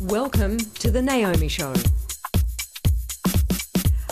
Welcome to the Naomi Show.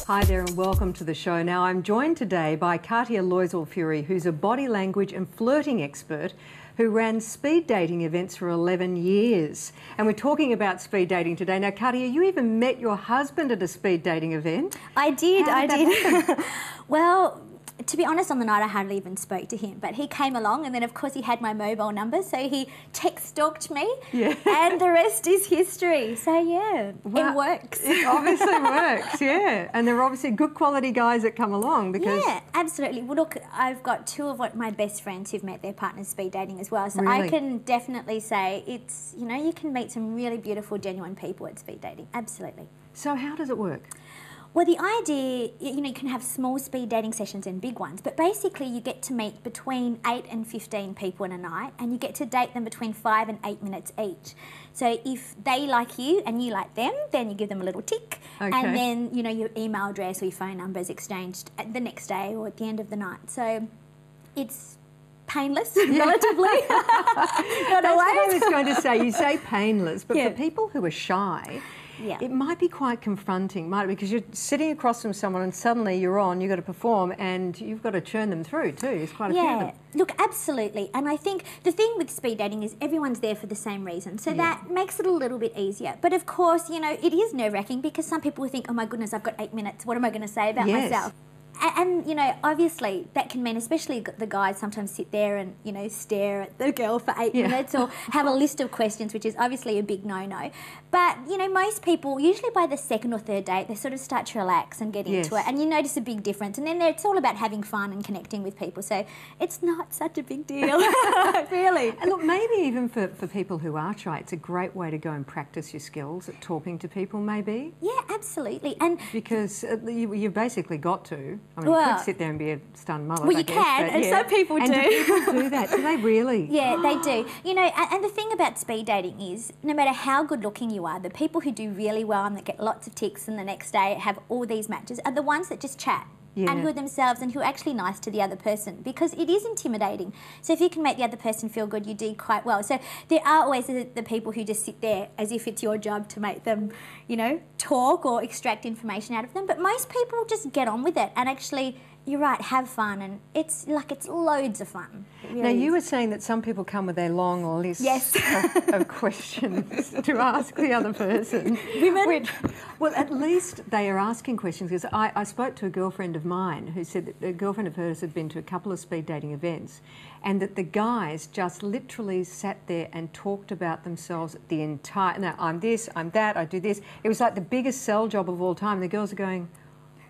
Hi there and welcome to the show. Now I'm joined today by Katia Loisel-Fury, who's a body language and flirting expert who ran speed dating events for 11 years. And we're talking about speed dating today. Now Katia, you even met your husband at a speed dating event. I did. How did that happen? Well, to be honest, on the night I hardly even spoke to him, but he came along and then of course he had my mobile number, so he text-stalked me, and the rest is history. So yeah, well, it works. It obviously works, yeah. And there are obviously good quality guys that come along because... Yeah, absolutely. Well look, I've got two of my best friends who've met their partners speed dating as well, so Really? I can definitely say it's, you know, you can meet some really beautiful, genuine people at speed dating, absolutely. So how does it work? Well, the idea, you know, you can have small speed dating sessions and big ones, but basically you get to meet between 8 and 15 people in a night, and you get to date them between 5 and 8 minutes each. So if they like you and you like them, then you give them a little tick, and then, you know, your email address or your phone number is exchanged at the next day or at the end of the night. So it's painless, relatively. Not That's always. what I was going to say. You say painless, but Yeah. for people who are shy, it might be quite confronting, might it? Because you're sitting across from someone and suddenly you're on, you've got to perform and you've got to churn them through too. It's quite a few of them. Look, absolutely. And I think the thing with speed dating is everyone's there for the same reason. So that makes it a little bit easier. But of course, you know, it is nerve-wracking because some people think, oh my goodness, I've got 8 minutes. What am I going to say about myself? And, you know, obviously that can mean, especially the guys sometimes sit there and, you know, stare at the girl for 8 minutes or have a list of questions, which is obviously a big no-no. But, you know, most people, usually by the second or third date, they sort of start to relax and get into it, and you notice a big difference. And then it's all about having fun and connecting with people. So it's not such a big deal, really. And look, maybe even for people who are shy, it's a great way to go and practice your skills at talking to people, maybe. Yeah, absolutely. And because you've basically got to. I mean, you could sit there and be a stunned mullet, well, you can, and some people do. And do people do that? Do they really? Yeah, they do. You know, and the thing about speed dating is, no matter how good looking you are, the people who do really well and that get lots of ticks and the next day have all these matches are the ones that just chat. And who are themselves and who are actually nice to the other person, because it is intimidating. So if you can make the other person feel good, you do quite well. So there are always the people who just sit there as if it's your job to make them, you know, talk or extract information out of them. But most people just get on with it and actually, you're right, have fun, and it's loads of fun. Really now, you were saying that some people come with their long list of questions to ask the other person. Women? Well, at least they are asking questions, because I spoke to a girlfriend of mine who said that a girlfriend of hers had been to a couple of speed dating events, and that the guys just literally sat there and talked about themselves the entire... Now, I'm this, I'm that, I do this. It was like the biggest sell job of all time. The girls are going...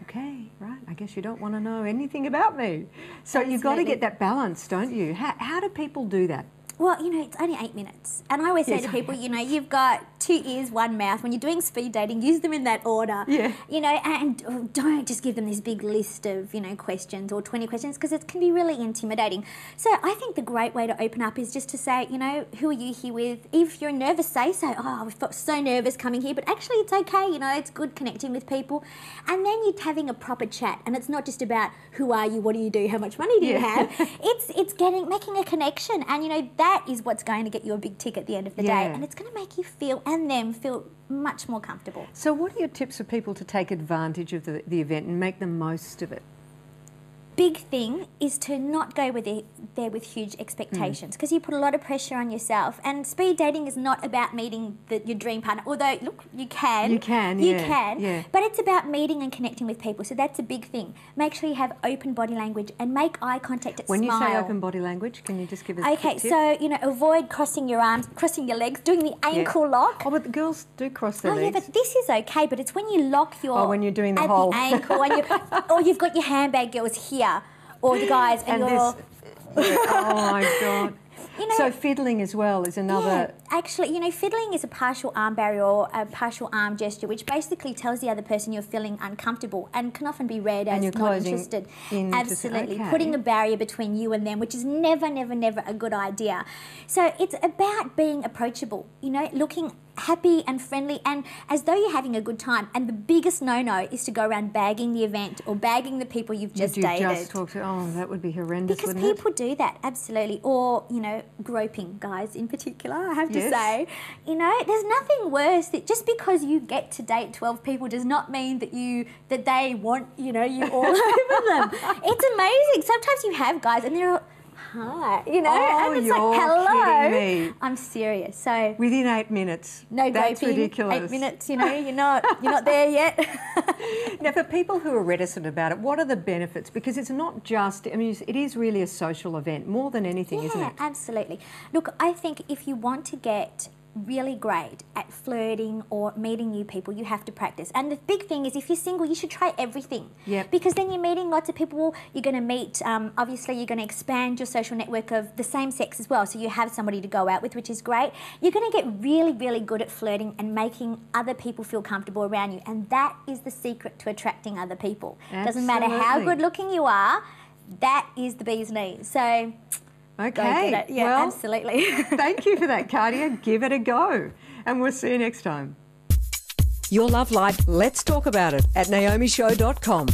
Okay, right, I guess you don't want to know anything about me. So you've got to get that balance, don't you? How do people do that? Well, you know, it's only 8 minutes. And I always say to people, you know, you've got 2 ears, 1 mouth. When you're doing speed dating, use them in that order. You know, and don't just give them this big list of, you know, questions or 20 questions, because it can be really intimidating. So I think the great way to open up is just to say, you know, who are you here with? If you're nervous, say so. Oh, I felt so nervous coming here, but actually it's okay, you know, it's good connecting with people. And then you're having a proper chat, and it's not just about who are you, what do you do, how much money do you have? It's making a connection, and, you know, that is what's going to get you a big tick at the end of the day, and it's going to make you feel, and them feel, much more comfortable. So what are your tips for people to take advantage of the event and make the most of it? Big thing is to not go there with huge expectations, because you put a lot of pressure on yourself. And speed dating is not about meeting your dream partner, although, look, you can. But it's about meeting and connecting with people, so that's a big thing. Make sure you have open body language and make eye contact, When smile. you say open body language, can you just give us a quick tip? So, you know, avoid crossing your arms, crossing your legs, doing the ankle lock. Oh, but the girls do cross their legs. Yeah, but this is okay, but it's when you lock your... Oh, when you're doing the at whole... the ankle, and or you've got your handbag girls here, or the guys, and you're... oh my God. You know, so fiddling as well is another... Yeah, actually, you know, fiddling is a partial arm barrier or a partial arm gesture, which basically tells the other person you're feeling uncomfortable and can often be read as not interested. Absolutely. Putting a barrier between you and them, which is never, never, never a good idea. So it's about being approachable, you know, looking happy and friendly and as though you're having a good time. And the biggest no-no is to go around bagging the event or bagging the people you've just dated. Just talked to, oh, that would be horrendous, because wouldn't it? People do that, absolutely. Or, you know, groping, guys in particular, I have to say. You know, there's nothing worse that just because you get to date 12 people does not mean that they want, you know, you all over them. It's amazing. Sometimes you have guys and they're hi, you know, and it's like, hello. Kidding me. I'm serious. So within 8 minutes. No, that's groping, ridiculous. 8 minutes, you know, you're not there yet. Now, for people who are reticent about it, what are the benefits? Because it's not just, I mean, it is really a social event more than anything, isn't it? Yeah, absolutely. Look, I think if you want to get really great at flirting or meeting new people, you have to practice. And the big thing is, if you're single, you should try everything. Yep. Because then you're meeting lots of people. You're going to meet, obviously, you're going to expand your social network of the same sex as well. So you have somebody to go out with, which is great. You're going to get really, really good at flirting and making other people feel comfortable around you. And that is the secret to attracting other people. Absolutely. Doesn't matter how good looking you are, that is the bee's knees. So okay. Yeah, well, absolutely. Thank you for that, Katia. Give it a go. And we'll see you next time. Your love life, let's talk about it at naomishow.com.